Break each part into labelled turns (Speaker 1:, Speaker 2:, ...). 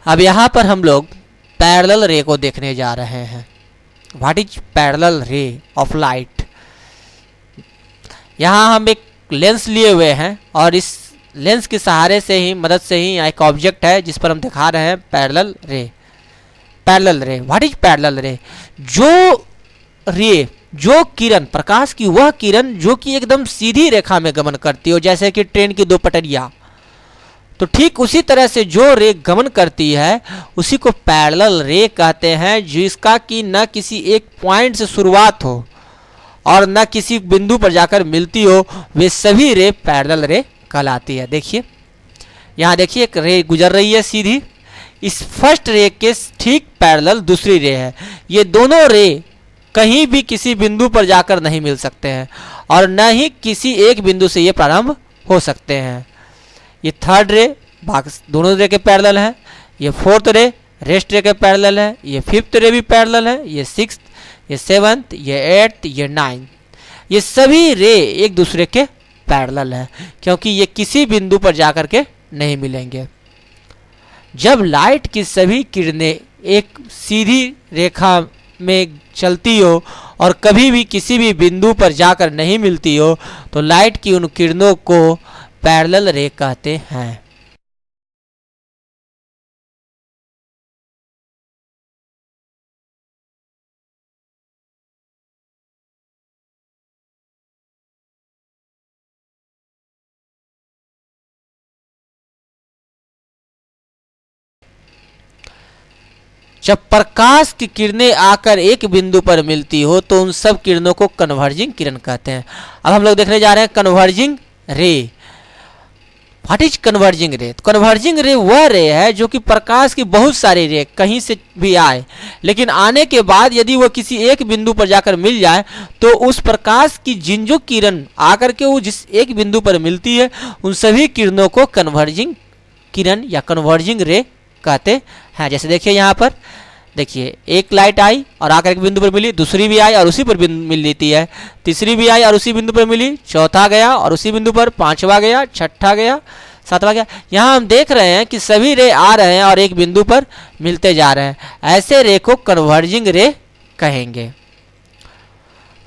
Speaker 1: अब यहाँ पर हम लोग पैरेलल रे को देखने जा रहे हैं। What is parallel ray of light. यहाँ हम एक लेंस लिए हुए हैं और इस लेंस के सहारे से ही मदद से ही एक ऑब्जेक्ट है जिस पर हम दिखा रहे हैं पैरेलल रे। पैरेलल रे, व्हाट इज पैरेलल रे। जो किरण, प्रकाश की वह किरण जो कि एकदम सीधी रेखा में गमन करती हो, जैसे कि ट्रेन की दो पटरियां, तो ठीक उसी तरह से जो रे गमन करती है उसी को पैरेलल रे कहते हैं, जिसका कि न किसी एक पॉइंट से शुरुआत हो और न किसी बिंदु पर जाकर मिलती हो, वे सभी रे पैरेलल रे कहलाती है। देखिए यहाँ देखिए एक रे गुजर रही है सीधी, इस फर्स्ट रे के ठीक पैरेलल दूसरी रे है। ये दोनों रे कहीं भी किसी बिंदु पर जाकर नहीं मिल सकते हैं और न ही किसी एक बिंदु से ये प्रारंभ हो सकते हैं। ये थर्ड रे दोनों रे के पैरेलल है, ये फोर्थ रे रेस्ट रे के पैरेलल है, ये फिफ्थ रे भी पैरेलल है, ये सिक्स्थ, ये सेवंथ, ये एट्थ, ये नाइन्थ, ये सभी रे एक दूसरे के पैरेलल है क्योंकि ये किसी बिंदु पर जाकर के नहीं मिलेंगे। जब लाइट की सभी किरणें एक सीधी रेखा में चलती हो और कभी भी किसी भी बिंदु पर जाकर नहीं मिलती हो तो लाइट की उन किरणों को पैरेलल रे कहते हैं। जब प्रकाश की किरणें आकर एक बिंदु पर मिलती हो तो उन सब किरणों को कन्वर्जिंग किरण कहते हैं। अब हम लोग देखने जा रहे हैं converging ray. What is converging ray. Converging ray वह रे है जो कि प्रकाश की बहुत सारी रे कहीं से भी आए, लेकिन आने के बाद यदि वह किसी एक बिंदु पर जाकर मिल जाए तो उस प्रकाश की जिन जो किरण आकर के वो जिस एक बिंदु पर मिलती है उन सभी किरणों को कन्वर्जिंग किरण या कन्वर्जिंग रे कहते हैं। जैसे देखिए यहाँ पर देखिए एक लाइट आई और आकर एक बिंदु पर मिली, दूसरी भी आई और उसी पर मिल लेती है, तीसरी भी आई और उसी बिंदु पर मिली, चौथा गया और उसी बिंदु पर, पांचवा गया, छठा गया, सातवां गया। यहाँ हम देख रहे हैं कि सभी रे आ रहे हैं और एक बिंदु पर मिलते जा रहे हैं। ऐसे रे को कन्वर्जिंग रे कहेंगे।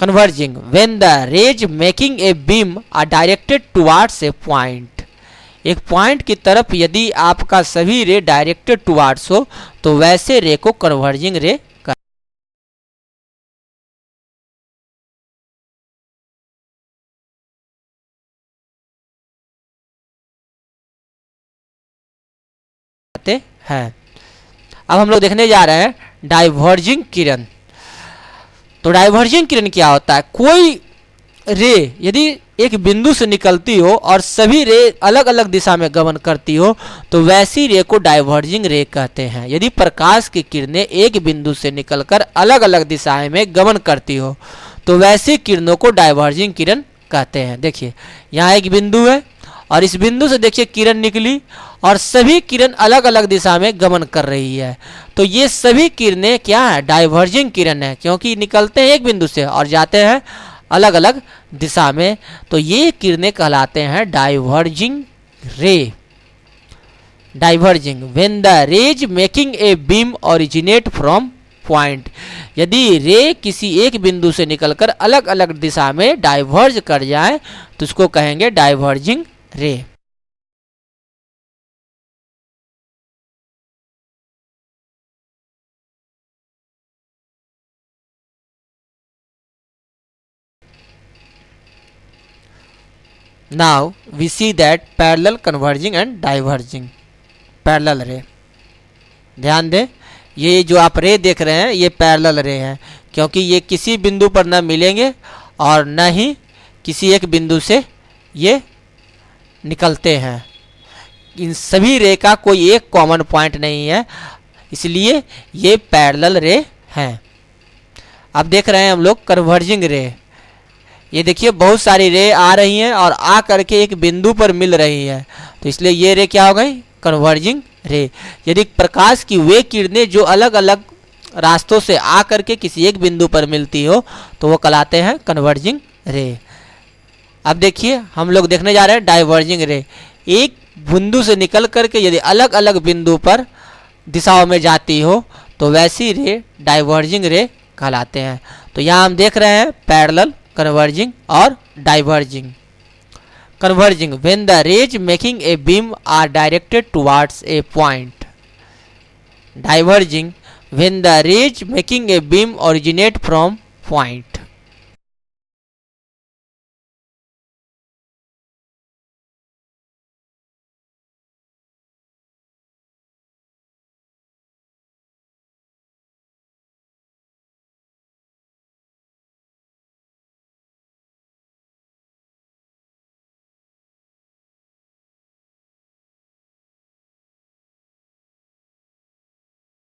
Speaker 1: Converging when the rays making a beam are directed towards a point. एक पॉइंट की तरफ यदि आपका सभी रे डायरेक्टेड टुवार्ड्स हो तो वैसे रे को कन्वर्जिंग रे कहते हैं। अब हम लोग देखने जा रहे हैं डाइवर्जिंग किरण। तो डाइवर्जिंग किरण क्या होता है। कोई रे यदि एक बिंदु से निकलती हो और सभी रे अलग अलग दिशा में गमन करती हो तो वैसी रे को डाइवर्जिंग रे कहते हैं। यदि प्रकाश की किरणें एक बिंदु से निकलकर अलग अलग दिशाएं में गमन करती हो तो वैसी किरणों को डाइवर्जिंग किरण कहते हैं। देखिए यहाँ एक बिंदु है और इस बिंदु से देखिए किरण निकली और सभी किरण अलग अलग दिशा में गमन कर रही है, तो ये सभी किरणें क्या है, डाइवर्जिंग किरण है, क्योंकि निकलते हैं एक बिंदु से और जाते हैं अलग अलग दिशा में, तो ये किरणें कहलाते हैं diverging ray. Diverging when the rays making a beam originate from point. यदि रे किसी एक बिंदु से निकलकर अलग अलग दिशा में डाइवर्ज कर जाए तो उसको कहेंगे डाइवर्जिंग रे। Now we see that parallel converging and diverging parallel ray। ध्यान दें ये जो आप रे देख रहे हैं ये पैरेलल रे हैं, क्योंकि ये किसी बिंदु पर न मिलेंगे और न ही किसी एक बिंदु से ये निकलते हैं। इन सभी रे का कोई एक कॉमन पॉइंट नहीं है, इसलिए ये पैरेलल रे हैं। अब देख रहे हैं हम लोग कन्वर्जिंग रे। ये देखिए बहुत सारी रे आ रही हैं और आ करके एक बिंदु पर मिल रही है, तो इसलिए ये रे क्या हो गई, कन्वर्जिंग रे। यदि प्रकाश की वे किरणें जो अलग अलग रास्तों से आ करके किसी एक बिंदु पर मिलती हो तो वो कहलाते हैं कन्वर्जिंग रे। अब देखिए हम लोग देखने जा रहे हैं डाइवर्जिंग रे। एक बिंदु से निकल करके यदि अलग अलग बिंदु पर दिशाओं में जाती हो तो वैसी रे डाइवर्जिंग रे कहलाते हैं। तो यहाँ हम देख रहे हैं पैरेलल, कन्वर्जिंग और diverging. Converging when the rays making a beam are directed towards a point. Diverging when the rays making a beam originate from point.